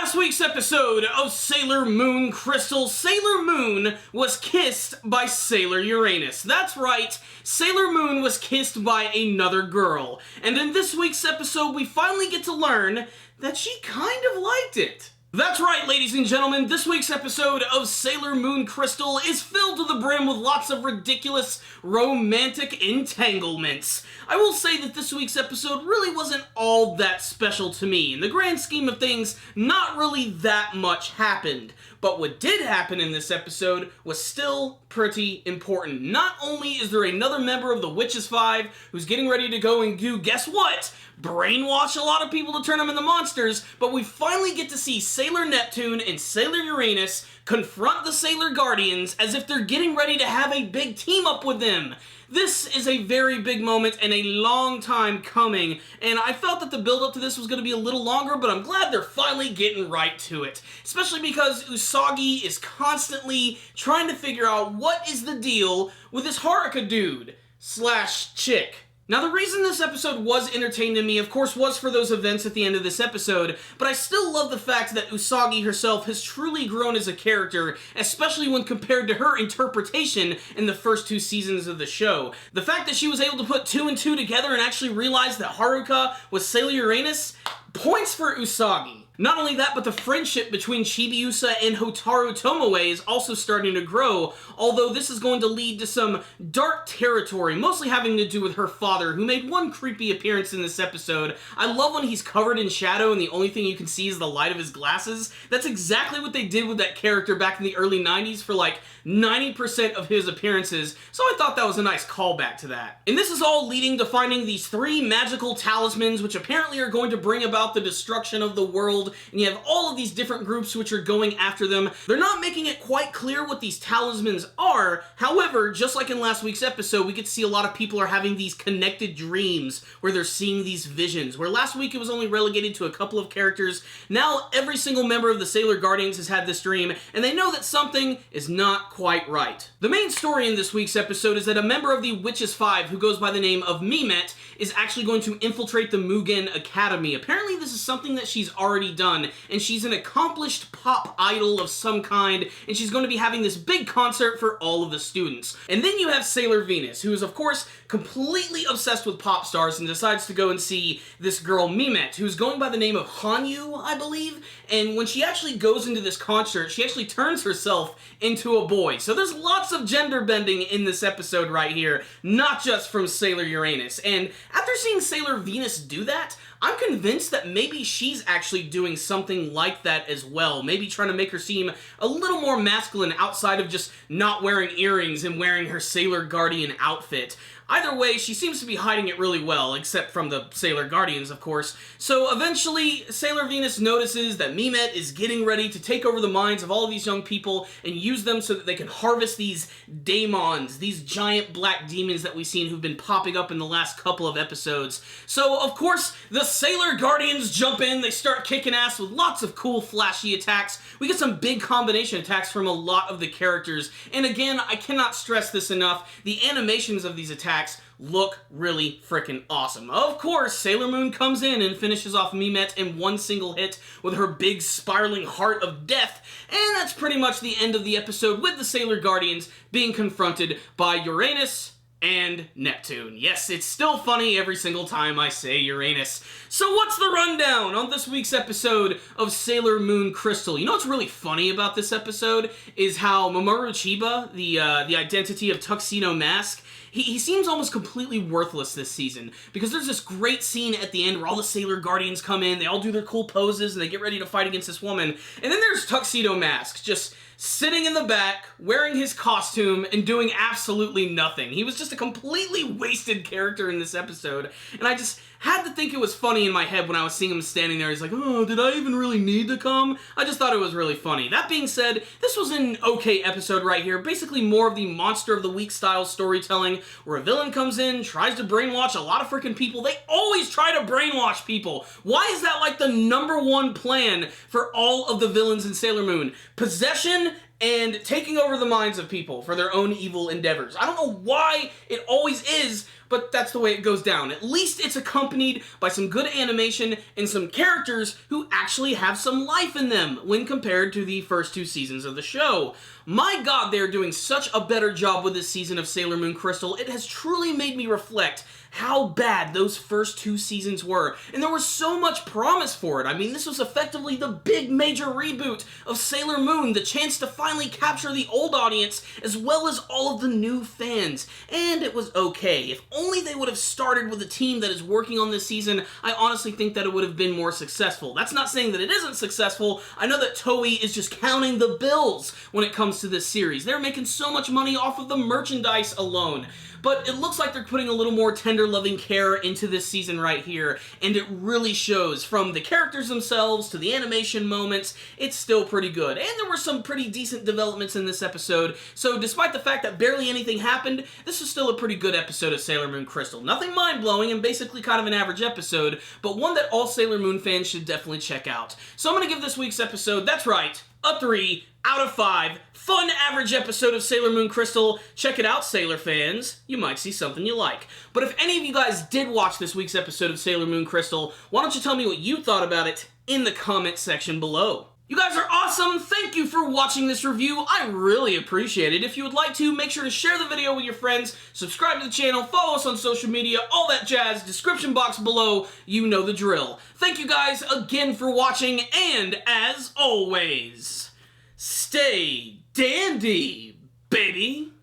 last week's episode of Sailor Moon Crystal, Sailor Moon was kissed by Sailor Uranus. That's right, Sailor Moon was kissed by another girl. And in this week's episode, we finally get to learn that she kind of liked it. That's right, ladies and gentlemen, this week's episode of Sailor Moon Crystal is filled to the brim with lots of ridiculous romantic entanglements. I will say that this week's episode really wasn't all that special to me. In the grand scheme of things, not really that much happened. But what did happen in this episode was still pretty important. Not only is there another member of the Witches 5 who's getting ready to go and do, guess what? Brainwash a lot of people to turn them into monsters, but we finally get to see Sailor Neptune and Sailor Uranus confront the Sailor Guardians as if they're getting ready to have a big team up with them. This is a very big moment and a long time coming, and I felt that the build-up to this was going to be a little longer, but I'm glad they're finally getting right to it. Especially because Usagi is constantly trying to figure out what is the deal with this Haruka dude slash chick. Now, the reason this episode was entertaining to me, of course, was for those events at the end of this episode, but I still love the fact that Usagi herself has truly grown as a character, especially when compared to her interpretation in the first 2 seasons of the show. The fact that she was able to put 2 and 2 together and actually realize that Haruka was Sailor Uranus, points for Usagi. Not only that, but the friendship between Chibiusa and Hotaru Tomoe is also starting to grow, although this is going to lead to some dark territory, mostly having to do with her father, who made one creepy appearance in this episode. I love when he's covered in shadow and the only thing you can see is the light of his glasses. That's exactly what they did with that character back in the early 90s for like 90% of his appearances, so I thought that was a nice callback to that. And this is all leading to finding these 3 magical talismans, which apparently are going to bring about the destruction of the world, and you have all of these different groups which are going after them. They're not making it quite clear what these talismans are. However, just like in last week's episode, we get to see a lot of people are having these connected dreams where they're seeing these visions. Where last week it was only relegated to a couple of characters, now every single member of the Sailor Guardians has had this dream, and they know that something is not quite right. The main story in this week's episode is that a member of the Witches 5, who goes by the name of Mimete, is actually going to infiltrate the Mugen Academy. Apparently this is something that she's already done, and she's an accomplished pop idol of some kind, and she's going to be having this big concert for all of the students. And then you have Sailor Venus, who is of course completely obsessed with pop stars and decides to go and see this girl Mimete, who's going by the name of Hanyu, I believe, and when she actually goes into this concert, she actually turns herself into a boy. So there's lots of gender bending in this episode right here, not just from Sailor Uranus. And after seeing Sailor Venus do that, I'm convinced that maybe she's actually doing something like that as well. Maybe trying to make her seem a little more masculine outside of just not wearing earrings and wearing her Sailor Guardian outfit. Either way, she seems to be hiding it really well, except from the Sailor Guardians, of course. So eventually, Sailor Venus notices that Mimete is getting ready to take over the minds of all of these young people and use them so that they can harvest these daemons, these giant black demons that we've seen who've been popping up in the last couple of episodes. So, of course, the Sailor Guardians jump in, they start kicking ass with lots of cool, flashy attacks. We get some big combination attacks from a lot of the characters. And again, I cannot stress this enough, the animations of these attacks look really freaking awesome. Of course, Sailor Moon comes in and finishes off Mimete in one single hit with her big spiraling heart of death, and that's pretty much the end of the episode with the Sailor Guardians being confronted by Uranus and Neptune. Yes, it's still funny every single time I say Uranus. So what's the rundown on this week's episode of Sailor Moon Crystal? You know what's really funny about this episode is how Mamoru Chiba, the identity of Tuxedo Mask, he seems almost completely worthless this season, because there's this great scene at the end where all the Sailor Guardians come in, they all do their cool poses, and they get ready to fight against this woman, and then there's Tuxedo Mask, just sitting in the back, wearing his costume, and doing absolutely nothing. He was just a completely wasted character in this episode, and I just had to think it was funny in my head when I was seeing him standing there. He's like, oh, did I even really need to come? I just thought it was really funny. That being said, this was an okay episode right here. Basically more of the Monster of the Week style storytelling, where a villain comes in, tries to brainwash a lot of freaking people. They always try to brainwash people. Why is that like the #1 plan for all of the villains in Sailor Moon? Possession and taking over the minds of people for their own evil endeavors. I don't know why it always is but that's the way it goes down. At least it's accompanied by some good animation and some characters who actually have some life in them when compared to the first 2 seasons of the show. My god, they're doing such a better job with this season of Sailor Moon Crystal. It has truly made me reflect how bad those first 2 seasons were, and there was so much promise for it. I mean, this was effectively the big major reboot of Sailor Moon, the chance to finally capture the old audience as well as all of the new fans, and it was okay. If only they would have started with a team that is working on this season, I honestly think that it would have been more successful. That's not saying that it isn't successful. I know that Toei is just counting the bills when it comes to this series. They're making so much money off of the merchandise alone. But it looks like they're putting a little more tender loving care into this season right here, and it really shows. From the characters themselves to the animation moments, it's still pretty good. And there were some pretty decent developments in this episode, so despite the fact that barely anything happened, this was still a pretty good episode of Sailor Moon Crystal. Nothing mind-blowing and basically kind of an average episode, but one that all Sailor Moon fans should definitely check out. So I'm going to give this week's episode, that's right, a 3 out of 5. Fun average episode of Sailor Moon Crystal. Check it out, Sailor fans. You might see something you like. But if any of you guys did watch this week's episode of Sailor Moon Crystal, why don't you tell me what you thought about it in the comment section below. You guys are awesome! Thank you for watching this review. I really appreciate it. If you would like to, make sure to share the video with your friends, subscribe to the channel, follow us on social media, all that jazz, description box below, you know the drill. Thank you guys again for watching, and as always, stay dandy, baby!